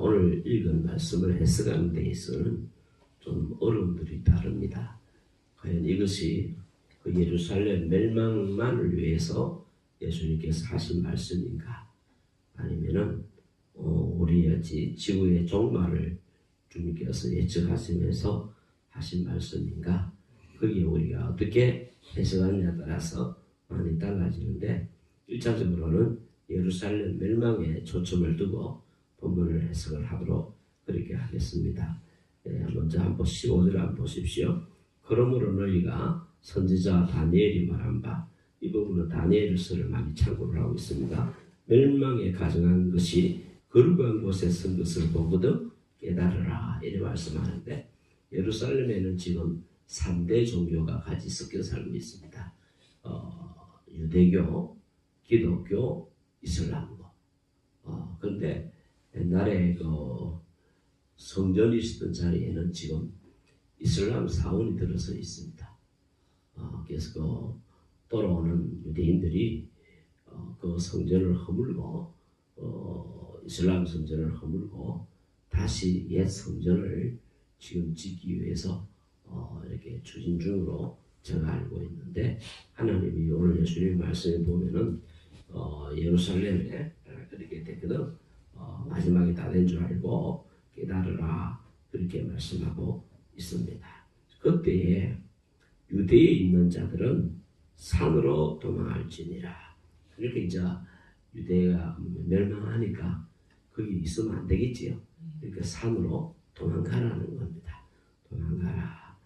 오늘 읽은 말씀을 해석하는 데 있어서는 좀 어려움들이 다릅니다. 과연 이것이 그 예루살렘 멸망만을 위해서 예수님께서 하신 말씀인가? 아니면은 우리의 지구의 종말을 주님께서 예측하시면서 하신 말씀인가? 그게 우리가 어떻게 해석하느냐에 따라서 많이 달라지는데 1차적으로는 예루살렘 멸망에 초점을 두고 본문을 해석을 하도록 그렇게 하겠습니다. 먼저 한번 15절 한번 보십시오. 그러므로 너희가 선지자 다니엘이 말한 바, 이 부분은 다니엘서를 많이 참고를 하고 있습니다. 멸망에 가정한 것이 거룩한 곳에 선 것을 보거든 깨달으라 이렇게 말씀하는데, 예루살렘에는 지금 3대 종교가 같이 섞여 살고 있습니다. 유대교, 기독교, 이슬람교. 그런데 옛날에 그 성전이 있었던 자리에는 지금 이슬람 사원이 들어서 있습니다. 그래서 그 돌아오는 유대인들이 그 성전을 허물고 이슬람 성전을 허물고 다시 옛 성전을 지금 짓기 위해서 이렇게 추진 중으로 제가 알고 있는데, 하나님이 오늘 예수님 말씀에 보면은 예루살렘에 그렇게 됐거든. 마지막이 다 된 줄 알고 깨달으라 그렇게 말씀하고 있습니다. 그때에 유대에 있는 자들은 산으로 도망할지니라. 그렇게 이제 유대가 멸망하니까 거기 있으면 안 되겠지요. 그러니까 산으로 도망가라는 겁니다. 도망가라.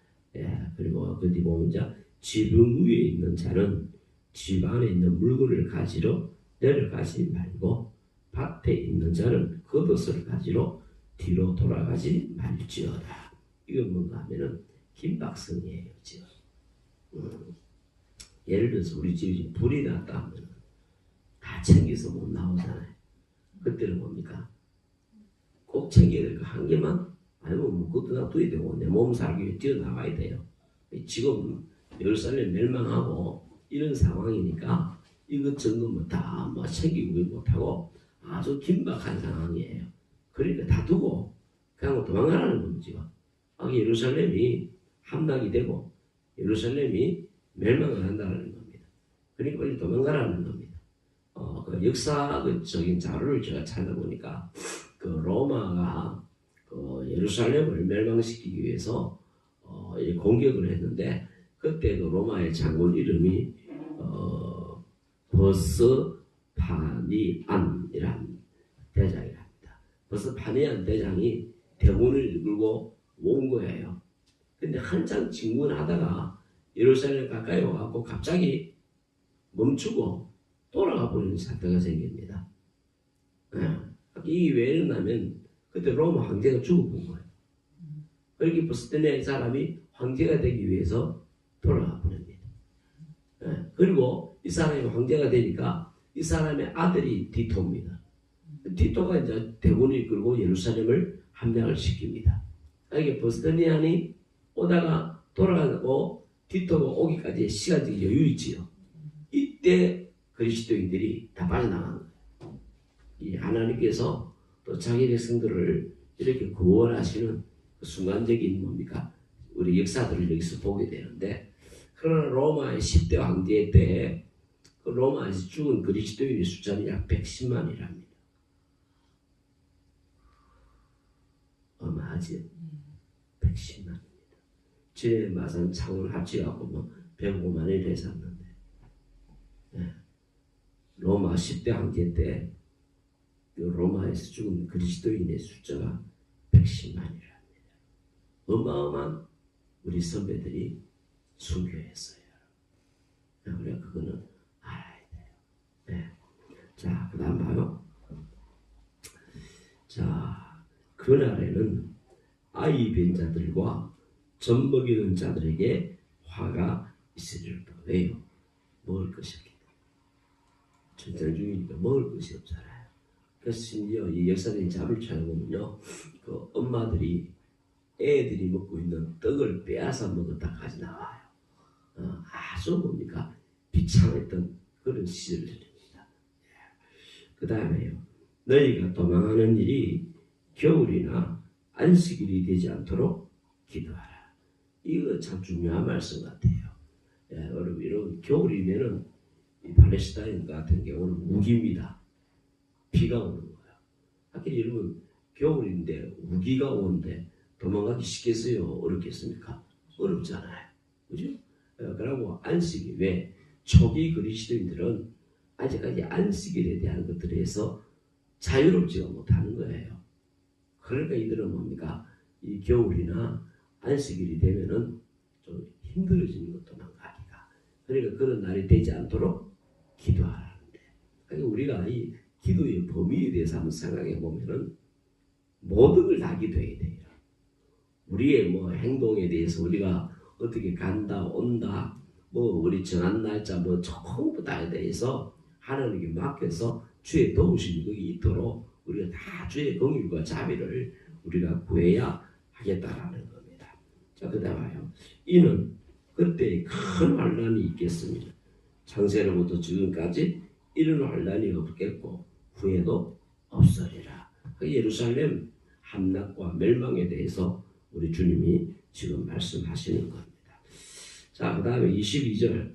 그리고 그 뒤 보면 이제 지붕 위에 있는 자는 집 안에 있는 물건을 가지러 내려가지 말고, 밭에 있는 자는 겉옷을 가지러 뒤로 돌아가지 말지어다. 이건 뭔가 하면은 긴박성이에요. 지금 예를 들어서 우리 집에 불이 났다 하면 다 챙겨서 못 나오잖아요. 그때는 뭡니까? 꼭 챙겨야 될 거 한 개만, 아니면 그것도 놔둬야 되고 내 몸 살기 위해 뛰어나가야 돼요. 지금 예루살렘 멸망하고 이런 상황이니까 이것저것 다 챙기고 못하고 아주 긴박한 상황이에요. 그러니까 다 두고 그냥 도망가라는 거죠. 예루살렘이 함락이 되고 예루살렘이 멸망을 한다는 겁니다. 그러니까 빨리 도망가라는 겁니다. 그 역사적인 자료를 제가 찾아보니까 그 로마가 그 예루살렘을 멸망시키기 위해서 공격을 했는데, 그때 그 로마의 장군 이름이 버스파니안이라는 대장이랍니다. 버스파니안 대장이 대군을 이끌고 온 거예요. 근데 한참 진군하다가 예루살렘 가까이 와갖고 갑자기 멈추고 돌아가 버리는 사태가 생깁니다. 이게 왜 일어나면 그때 로마 황제가 죽어본 거예요. 그렇게 버스파니안 사람이 황제가 되기 위해서 돌아가 버립니다. 그리고 이 사람이 황제가 되니까 이 사람의 아들이 디토입니다. 디토가 이제 대군을 이끌고 예루살렘을 함락을 시킵니다. 이게 버스파니안이 오다가 돌아가고 디토가 오기까지 시간적인 여유 있지요. 이때 그리스도인들이 다 빠져나간 거예요. 이 하나님께서 또 자기 백성들을 이렇게 구원하시는 그 순간적인 뭡니까? 우리 역사들을 여기서 보게 되는데, 그러나 로마의 10대 황제 때 그 로마에서 죽은 그리스도인의 숫자는 약 110만이랍니다. 어마하지? 110만입니다. 지뢰 마산 창을 합치갖고 105만이 되었는데, 로마 10대 황제 때 로마에서 죽은 그리스도인의 숫자가 110만이랍니다. 어마어마한 우리 선배들이 순교했어요. 우리가 그거는 알아야 돼요. 자, 그 다음 봐요. 자, 그날에는 아이 뵌 자들과 젖 먹이는 자들에게 화가 있으리로다. 왜요? 먹을 것이 없기 때문에. 전쟁 중이니까 먹을 것이 없잖아요. 그래서 심지어 이 역사적인 자료를 찾아보면요, 그 엄마들이 애들이 먹고 있는 떡을 빼앗아 먹었다까지 나와요. 아주 뭡니까? 비참했던 그런 시절들입니다. 그 다음에요, 너희가 도망하는 일이 겨울이나 안식일이 되지 않도록 기도하라. 이거 참 중요한 말씀 같아요. 여러분, 이런 겨울이면은 이 팔레스타인 같은 경우는 우기입니다. 비가 오는 거예요. 하긴 여러분, 겨울인데 우기가 오는데 도망가기 쉽겠어요? 어렵겠습니까? 어렵잖아요. 그죠? 그리고 안식일, 왜? 초기 그리스도인들은 아직까지 안식일에 대한 것들에서 자유롭지가 못하는 거예요. 그러니까 이들은 뭡니까? 이 겨울이나 안식일이 되면은 좀 힘들어지는 것도 망가기가. 그러니까 그런 날이 되지 않도록 기도하라는데. 그러니까 우리가 이 기도의 범위에 대해서 한번 생각해 보면은 모든 걸 다 기도해야 돼요. 우리의 뭐 행동에 대해서 우리가 어떻게 간다, 온다, 뭐 우리 정한 날짜 뭐 전부 다에 대해서 하나님께 맡겨서 주의 도우심이 거기 있도록 우리가 다 주의 긍휼과 자비를 우리가 구해야 하겠다라는 겁니다. 자, 그 다음에요. 이는 그때 큰 환난이 있겠습니다. 창세로부터 지금까지 이런 환난이 없겠고 후에도 없으리라. 예루살렘 함락과 멸망에 대해서 우리 주님이 지금 말씀하시는 겁니다. 자, 그 다음에 22절.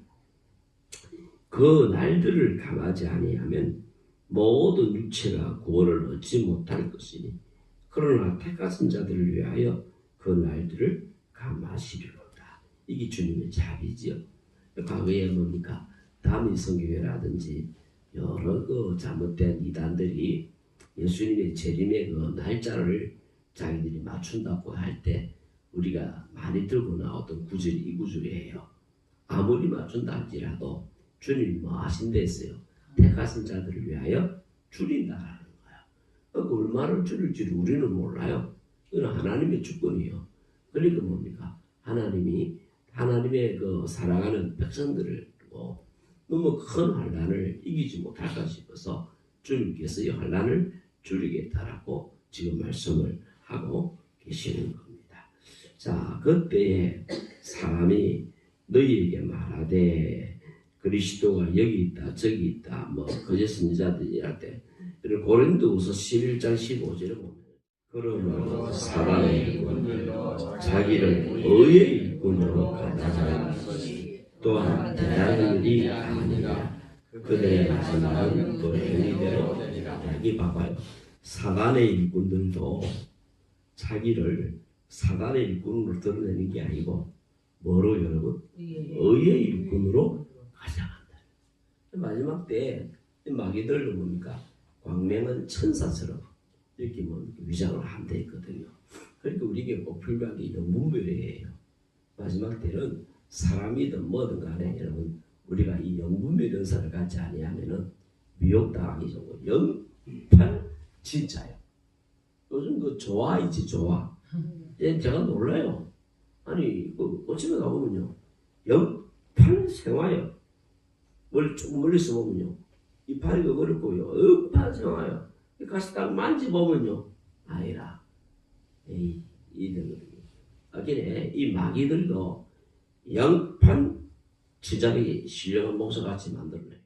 그 날들을 감하지 아니하면 모든 육체가 구원을 얻지 못할 것이니 그러나 택하신 자들을 위하여 그 날들을 감하시리로다. 이게 주님의 자비지요. 과거에 뭡니까? 다미 성교회라든지 여러 그 잘못된 이단들이 예수님의 재림의 그 날짜를 자기들이 맞춘다고 할 때 우리가 많이 들고 나왔던 구절이 이 구절이에요. 아무리 맞춘다 할지라도 주님이 뭐 하신다 했어요. 택하신 자들을 위하여 줄인다라는 거야. 그 얼마를 줄일지를 우리는 몰라요. 이건 하나님의 주권이에요. 그러니까 뭡니까? 하나님의 그 사랑하는 백성들을 두고 너무 큰 환난을 이기지 못할까 싶어서 주님께서 이 환난을 줄이겠다라고 지금 말씀을 하고 계시는 겁니다. 자, 그때에 사람이 너희에게 말하되 그리스도가 여기 있다 저기 있다 뭐 거짓 선지자들이 할 때 고린도후서 11장 15절에 보면 그러므로 사단의 일꾼들도 자기를 의의 일꾼으로 가다하는 것이 또한 대단한 일이 아니라 그들의 마지막은 또 행위대로 되리라. 여기 봐봐요. 사단의 일꾼들도 자기를 사단의 일꾼으로 드러내는 게 아니고 뭐로 여러분? 의의 일꾼으로 가장한다. 마지막 때 마귀들도 뭡니까? 광명은 천사처럼 이렇게 뭐 위장을 한대 있거든요. 그러니까 우리에게 꼭 필요한 게 영분별이에요. 마지막 때는 사람이든 뭐든 간에 여러분 우리가 이 영분별 연사를 갖지 아니하면은 미혹당하기 전고 영판 진짜요. 요즘 그 조화이지 조화. 제가 놀라요. 아니 그 어쩌면 가보면요 영판 생화요. 조금 멀리서 보면요 이 파리가 그렇고요 영판 생화요. 가서 딱 만지보면요 아니라 이들거든요. 아기네 이 마귀들도 영판 제자리 신령한 목사같이 만들어내.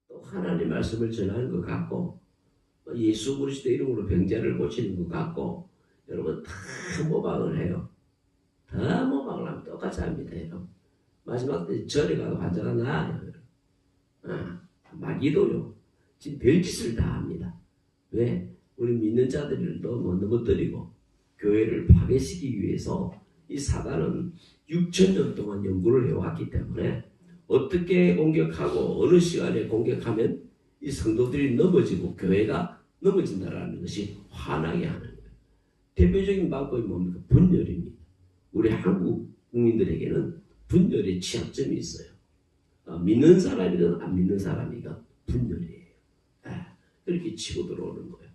또 하나님 말씀을 전하는 것 같고 예수 그리스도 이름으로 병자를 고치는 것 같고 여러분 다 모방을 해요. 다 모방을 하면 똑같이 합니다. 여러분. 마지막 때 절에 가서 환자가 나아요. 마귀도요. 지금 별짓을 다 합니다. 왜? 우리 믿는 자들을 너무 넘어뜨리고 교회를 파괴시키기 위해서 이 사단은 6,000년 동안 연구를 해왔기 때문에 어떻게 공격하고 어느 시간에 공격하면 이 성도들이 넘어지고 교회가 넘어진다라는 것이 화나게 하는 거예요. 대표적인 방법이 뭡니까? 분열입니다. 우리 한국 국민들에게는 분열의 취약점이 있어요. 믿는 사람이든 안 믿는 사람이든 분열이에요. 그렇게 치고 들어오는 거예요.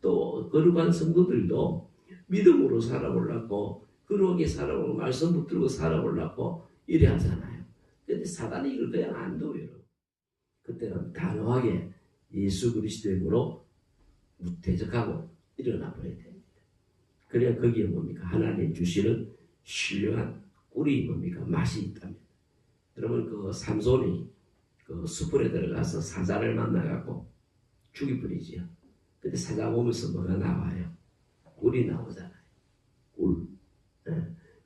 또 거룩한 성도들도 믿음으로 살아보려고 거룩하게 살아보고 말씀 붙들고 살아보려고 이래 하잖아요. 근데 사단이 이걸 그냥 안 둬요. 그때는 단호하게 예수 그리스도의 이름으로 대적하고 일어나 버려야 됩니다. 그래야 거기에 뭡니까? 하나님 주시는 신령한 꿀이 뭡니까? 맛이 있다면. 여러분 그 삼손이 그 숲에 들어가서 사자를 만나갖고 죽이버리지요. 근데 사자 보면서 뭐가 나와요? 꿀이 나오잖아요. 꿀. 예.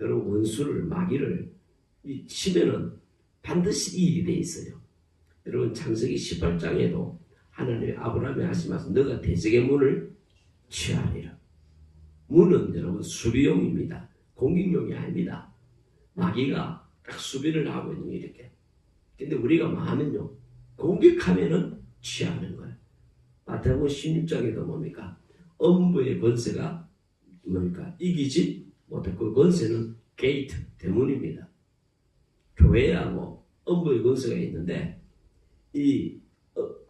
여러분 원수를 마귀를 치면은 반드시 이익이 돼 있어요. 여러분 창세기 18장에도 하나님이 아브라함에 하신 말씀 너가 대적의 문을 취하리라. 문은 여러분 수비용입니다. 공격용이 아닙니다. 마귀가 딱 수비를 하고 있는 게 이렇게. 근데 우리가 마음은요 공격하면은 취하는 거예요. 마태복음 16장에도 뭡니까? 음부의 권세가 뭡니까? 이기지 못할 그 권세는 게이트, 대문입니다. 교회하고 음부의 권세가 있는데 이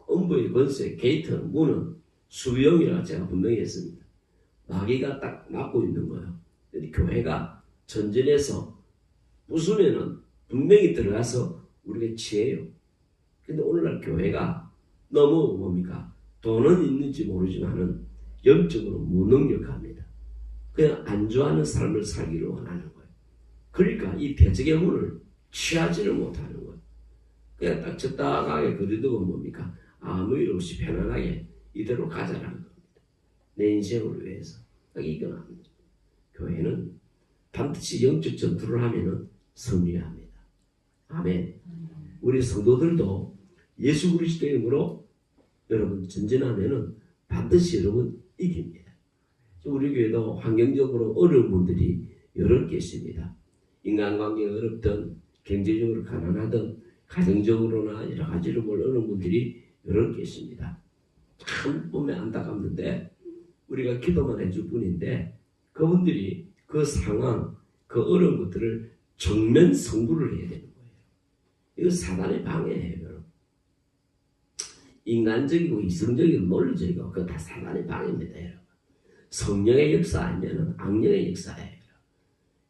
음부의 권세, 게이트는 문은 수비용이라고 제가 분명히 했습니다. 마귀가 딱 막고 있는 거예요. 근데 교회가 전진해서 부수면은 분명히 들어가서 우리가 취해요. 근데 오늘날 교회가 너무 뭡니까? 돈은 있는지 모르지만은 영적으로 무능력합니다. 그냥 안주하는 삶을 살기를 원하는 거예요. 그러니까 이 대적의 문을 취하지를 못하는 거예요. 그냥 딱 적당하게 거리두고 뭡니까? 아무 일 없이 편안하게 이대로 가자라는 겁니다. 내 인생을 위해서. 딱 이건 아니죠. 교회는 반드시 영적 전투를 하면은 승리합니다. 아멘. 우리 성도들도 예수 그리스도의 이름으로 여러분 전진하면은 반드시 여러분 이깁니다. 우리 교회도 환경적으로 어려운 분들이 여러 계십니다. 인간관계가 어렵든 경제적으로 가난하든 가정적으로나 여러 가지로 어려운 분들이 여러 계십니다. 참 보면 안타깝는데 우리가 기도만 해줄 뿐인데 그분들이 그 상황, 그 어려운 것들을 정면 승부를 해야 되는 거예요. 이거 사단의 방해예요. 여러분. 인간적이고 이성적이고 논리적이고 그거 다 사단의 방해입니다. 여러분. 성령의 역사 아니면 악령의 역사예요.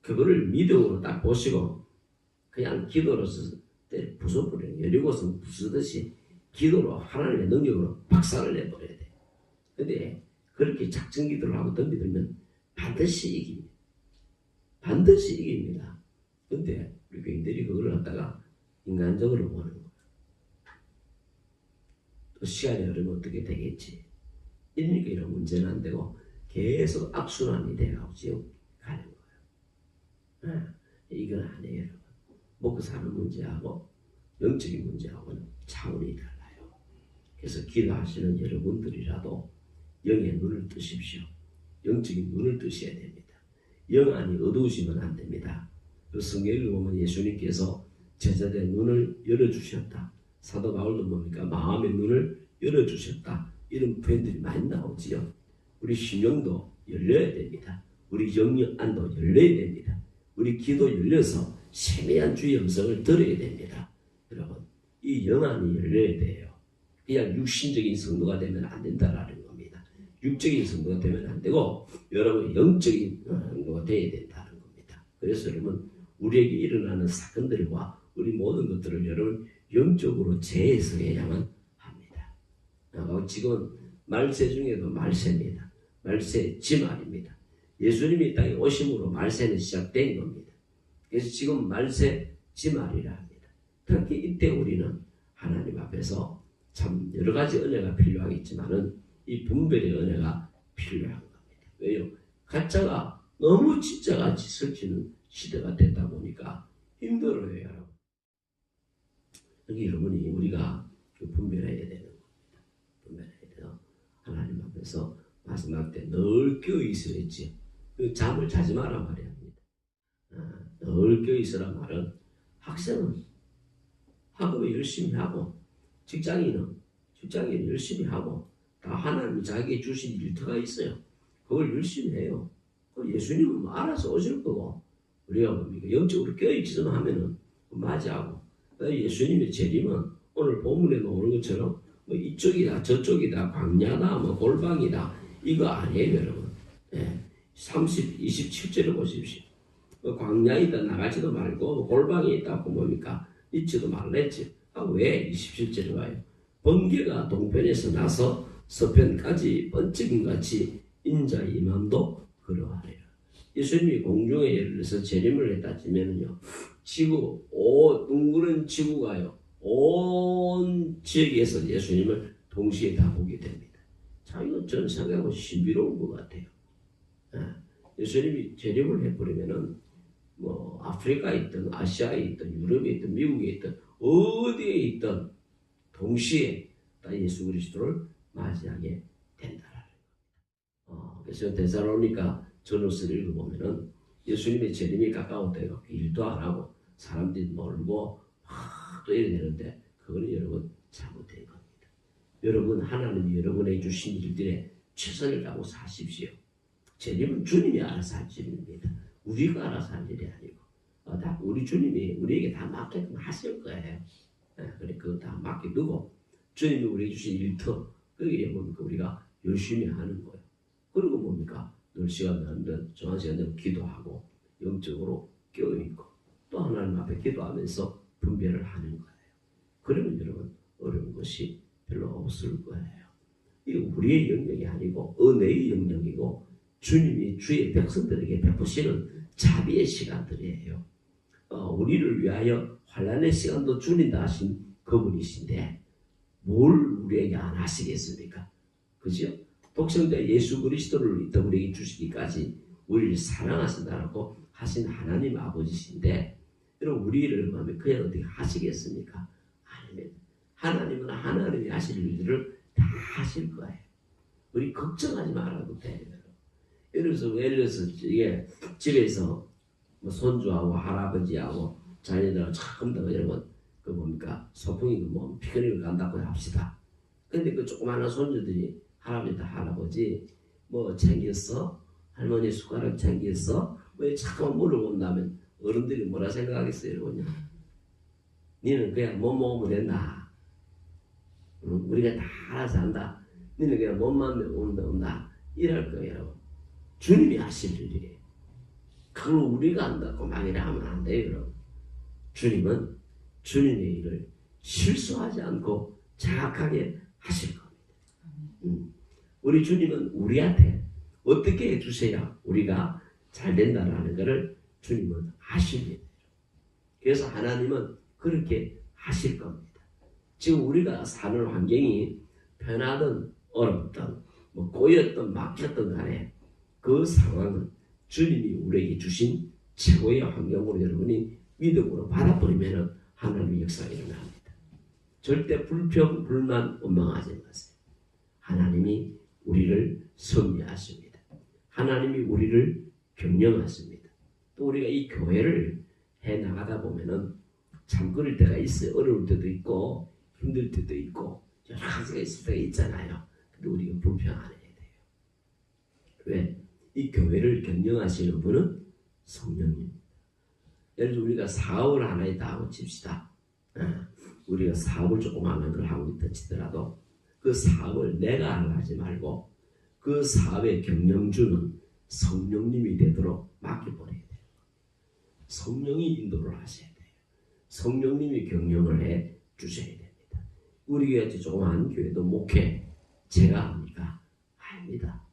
그거를 믿음으로 딱 보시고 그냥 기도로서 부숴버려요. 여리고성 부수듯이 기도로 하나님의 능력으로 박살을 내버려야 돼요. 근데 그렇게 작전 기도를 하고 덤비들면 반드시 이깁니다. 반드시 이깁니다. 근데 우리 교인들이 그걸 갖다가 인간적으로 보는 거예요. 또 시간이 흐르면 어떻게 되겠지? 이러니까 이런 문제는 안 되고 계속 악순환이 돼가고 지금 가는 거예요. 이건 아니에요. 여러분. 먹고 사는 문제하고 영적인 문제하고는 차원이 달라요. 그래서 기도하시는 여러분들이라도 영의 눈을 뜨십시오. 영적인 눈을 뜨셔야 됩니다. 영 안이 어두우시면 안 됩니다. 그 성경을 보면 예수님께서 제자들의 눈을 열어주셨다. 사도 바울도 뭡니까? 마음의 눈을 열어주셨다. 이런 표현들이 많이 나오지요. 우리 심령도 열려야 됩니다. 우리 영의 안도 열려야 됩니다. 우리 귀도 열려서 세미한 주의 음성을 들어야 됩니다. 여러분, 이 영안이 열려야 돼요. 그냥 육신적인 성도가 되면 안 된다라는 겁니다. 육적인 성도가 되면 안 되고 여러분 영적인 성도가 되어야 된다는 겁니다. 그래서 여러분 우리에게 일어나는 사건들과 우리 모든 것들을 여러분 영적으로 재해석해야만 합니다. 지금 말세 중에도 말세입니다. 말세 지말입니다. 예수님이 땅에 오심으로 말세는 시작된 겁니다. 그래서 지금 말세 지말이라 합니다. 특히 이때 우리는 하나님 앞에서 참 여러 가지 은혜가 필요하겠지만은 이 분별의 은혜가 필요한 겁니다. 왜요? 가짜가 너무 진짜같이 설치는 시대가 됐다 보니까 힘들어요, 여러분. 여기 여러분이 우리가 분별해야 되는 겁니다. 분별해야 돼요. 하나님 앞에서 마지막 때 늘 깨어 있어야지. 그 잠을 자지 마라 말이야. 늘 깨어 있으라 말은 학생은 학업을 열심히 하고 직장인은 열심히 하고 다 하나님이 자기에게 주신 일터가 있어요. 그걸 열심히 해요. 예수님은 알아서 오실 거고 우리가 뭡니까? 영적으로 깨어있기만 하면은 맞이하고 예수님의 재림은 오늘 본문에 나오는 것처럼 뭐 이쪽이다 저쪽이다 광야다 뭐 골방이다 이거 아니에요 여러분. 27절을 보십시오. 광야이다 나가지도 말고 골방에 있다고 뭡니까? 있지도 말랬지. 왜 27절에 와요? 번개가 동편에서 나서 서편까지 번쩍임같이 인자의 임함도 그러하리라. 예수님이 공중에 예를 들어서 재림을 했다 치면은요, 지구, 둥그런 지구가요, 온 지역에서 예수님을 동시에 다 보게 됩니다. 자, 이건 저는 생각하고 신비로운 것 같아요. 예수님이 재림을 해버리면은 뭐 아프리카에 있든 아시아에 있든 유럽에 있든 미국에 있든 어디에 있든 동시에 다 예수 그리스도를 맞이하게 된다라는 거예요. 그래서 데살로니가 전후서를 읽어보면은 예수님의 재림이 가까운 때가 일도 안 하고 사람들이 놀고 또 이래 되는데 그거는 여러분 잘못된 겁니다. 여러분 하나님이 여러분에게 주신 일들에 최선을 다하고 사십시오. 재림은 주님이 알아서 할 일입니다. 우리가 알아서 할 일이 아니고 다 우리 주님이 우리에게 다 맡게끔 하실 거예요. 그래 그거 다 맡겨두고 주님이 우리에게 주신 일터 그게 뭡니까 우리가 열심히 하는 거예요. 그리고 뭡니까 늘 시간 나면 정한 시간 되면 기도하고 영적으로 깨어있고 또 하나님 앞에 기도하면서 분별을 하는 거예요. 그러면 여러분 어려운 것이 별로 없을 거예요. 이게 우리의 영역이 아니고 은혜의 영역이고 주님이 주의 백성들에게 베푸시는 자비의 시간들이에요. 우리를 위하여 환난의 시간도 주님다 하신 그분이신데 뭘 우리에게 안 하시겠습니까? 그죠? 독생자 예수 그리스도를 우리에게 주시기까지 우리를 사랑하신다고 하신 하나님 아버지신데 여러분 우리를 마음에 그냥 어떻게 하시겠습니까? 아니면 하나님은 하나님이 하실 일들을 다 하실 거예요. 우리 걱정하지 말아도 돼요. 예를 들어서 이게 집에서 뭐 손주하고 할아버지하고 자녀들하고 참 더 여러분 그 뭡니까 소풍이 뭐 피크닉을 간다고 합시다. 근데 그 조그마한 손주들이 할아버지 뭐 챙겼어? 할머니 숟가락 챙겼어? 왜 자꾸 물어본다면 어른들이 뭐라 생각하겠어요? 여러분요? 니는 그냥 못 먹으면 된다. 우리가 다 알아서 한다. 니는 그냥 몸만 온다. 이럴 거예요. 여러분. 주님이 하실 일이에요. 그걸 우리가 한다고 막 이래 하면 안 돼요. 여러분. 주님은 주님의 일을 실수하지 않고 정확하게 하실 겁니다. 우리 주님은 우리한테 어떻게 해주셔야 우리가 잘 된다라는 것을 주님은 하십니다. 그래서 하나님은 그렇게 하실 겁니다. 지금 우리가 사는 환경이 편하든 어렵든 뭐 꼬였든 막혔든 간에 그 상황은 주님이 우리에게 주신 최고의 환경으로 여러분이 믿음으로 받아버리면 하나님의 역사가 일어납니다. 절대 불평, 불만, 원망하지 마세요. 하나님이 우리를 섭리하십니다. 하나님이 우리를 경영하십니다. 또 우리가 이 교회를 해나가다 보면은 참 그럴 때가 있어요. 어려울 때도 있고 힘들 때도 있고 여러 가지가 있을 때가 있잖아요. 근데 우리가 불평 안 해야 돼요. 왜? 이 교회를 경영하시는 분은 성령입니다. 예를 들어 우리가 사업을 하나 있다 하고 칩시다. 우리가 사업을 조그마한 걸 하고 있다 치더라도 그 사업을 내가 하지 말고 그 사업의 경영주는 성령님이 되도록 맡겨버려야 돼요. 성령이 인도를 하셔야 돼요. 성령님이 경영을 해 주셔야 됩니다. 우리 교회 조그마한 교회도 목회 제가 합니까? 아닙니다.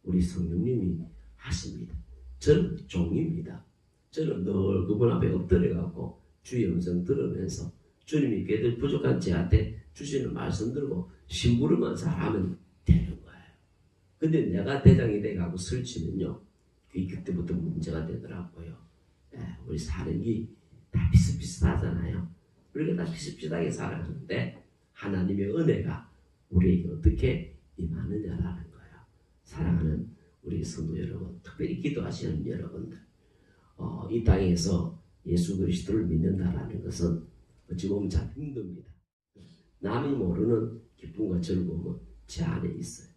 우리 성령님이 하십니다. 저는 종입니다. 저는 늘 그분 앞에 엎드려갖고 주의 음성 들으면서 주님이 걔들 부족한 제한테 주시는 말씀 들고 심부름만 잘하면 되는 거예요. 근데 내가 대장이 돼가고 설치면요 그때부터 문제가 되더라고요. 우리 사는 게 다 비슷비슷하잖아요. 우리가 다 비슷비슷하게 살았는데 하나님의 은혜가 우리에게 어떻게 임하느냐라는 거예요. 사랑하는 우리 성도 여러분, 특별히 기도하시는 여러분들, 이 땅에서 예수 그리스도를 믿는다라는 것은 어찌 보면 참 힘듭니다. 남이 모르는 기쁨과 즐거움은 제 안에 있어요.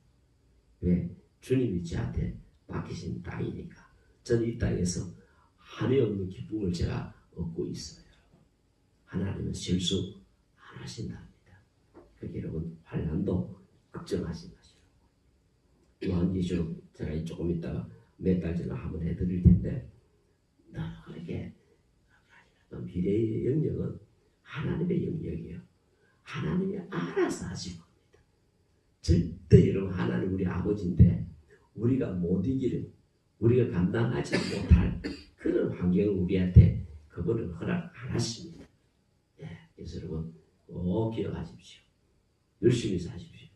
왜? 주님이 저한테 맡기신 땅이니까. 저는 이 땅에서 한이 없는 기쁨을 제가 얻고 있어요. 하나님은 실수 안 하신답니다. 그러니까 여러분 환난도 걱정하지 마시고. 요한계시록 제가 조금 있다가 몇 달 전에 한번 해드릴 텐데 너무 그렇게 미래의 영역은 하나님의 영역이에요. 하나님이 알아서 하실 겁니다. 절대 여러분 하나님 우리 아버지인데 우리가 못 이기는 우리가 감당하지 못할 그런 환경을 우리한테 그분은 허락 안 하십니다. 그래서 여러분 꼭 기억하십시오. 열심히 사십시오.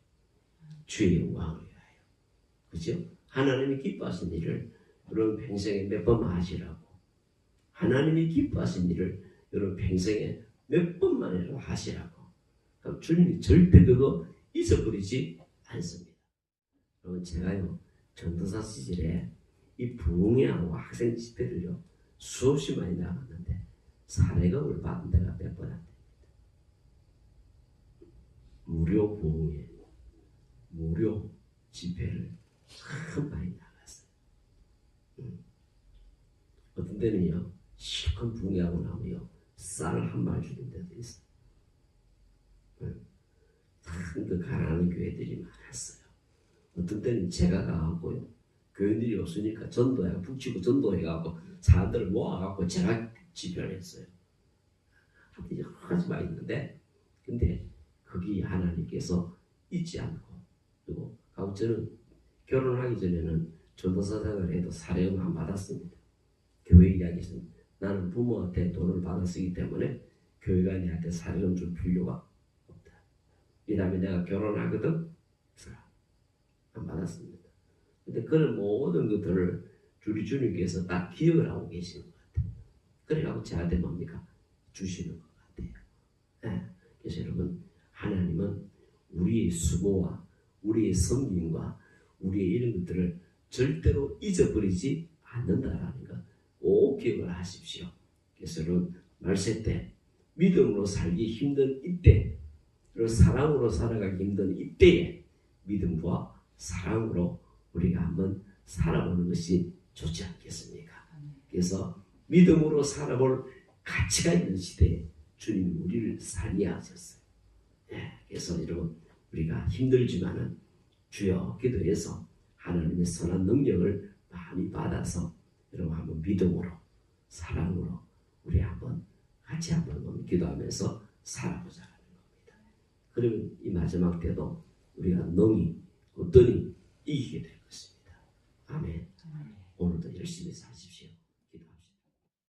주의 영광을 위하여. 그죠? 하나님이 기뻐하신 일을 여러분 평생에 몇 번만 하시라고. 하나님이 기뻐하신 일을 여러분 평생에 몇 번만이라도 하시라고. 그럼 주님이 절대 그거 잊어버리지 않습니다. 여러분 제가요 전도사 시절에 이 부흥회하고 학생 집회를요 수없이 많이 나갔는데 사례금을 받은 데가 몇 번 안 됩니다. 무료 부흥회, 무료 집회를 참 많이 나갔어요. 어떤 데는요 실컷 부흥회하고 나면요 쌀 한 말 주는 데도 있어요. 참 그 가난한 교회들이 많았어요. 어떤 때는 제가 가갖고요 교인들이 없으니까 전도해 북치고 전도해갖고 사람들을 모아갖고 제가 집회를 했어요. 하여튼 여러 가지가 있는데 근데 거기 하나님께서 잊지 않고 그리고 저는 결혼하기 전에는 전도사 생활을 해도 사례금 안 받았습니다. 교회 이야기에서는 나는 부모한테 돈을 받아 쓰기 때문에 교회가 내한테 사례금 줄 필요가 없다. 이 다음에 내가 결혼하거든 안 받았습니다. 근데 그런 모든 것들을 우리 주님께서 다 기억을 하고 계시는 것 같아요. 그래가지고 저한테 뭡니까? 주시는 것 같아요. 네. 그래서 여러분 하나님은 우리의 수고와 우리의 섬김과 우리의 이런 것들을 절대로 잊어버리지 않는다라는 것 꼭 기억을 하십시오. 그래서 여러분 말세 때 믿음으로 살기 힘든 이때 그리고 사랑으로 살아가기 힘든 이때에 믿음과 사랑으로 우리가 한번 살아보는 것이 좋지 않겠습니까? 그래서 믿음으로 살아볼 가치가 있는 시대에 주님이 우리를 살게 하셨어요. 네, 그래서 여러분 우리가 힘들지만은 주여 기도해서 하나님의 선한 능력을 많이 받아서 여러분 한번 믿음으로 사랑으로 우리 한번 같이 한번 기도하면서 살아보자는 겁니다. 그러면 이 마지막 때도 우리가 능히 어떠니 이기게 될 것입니다. 아멘. 오늘도 열심히 사십시오.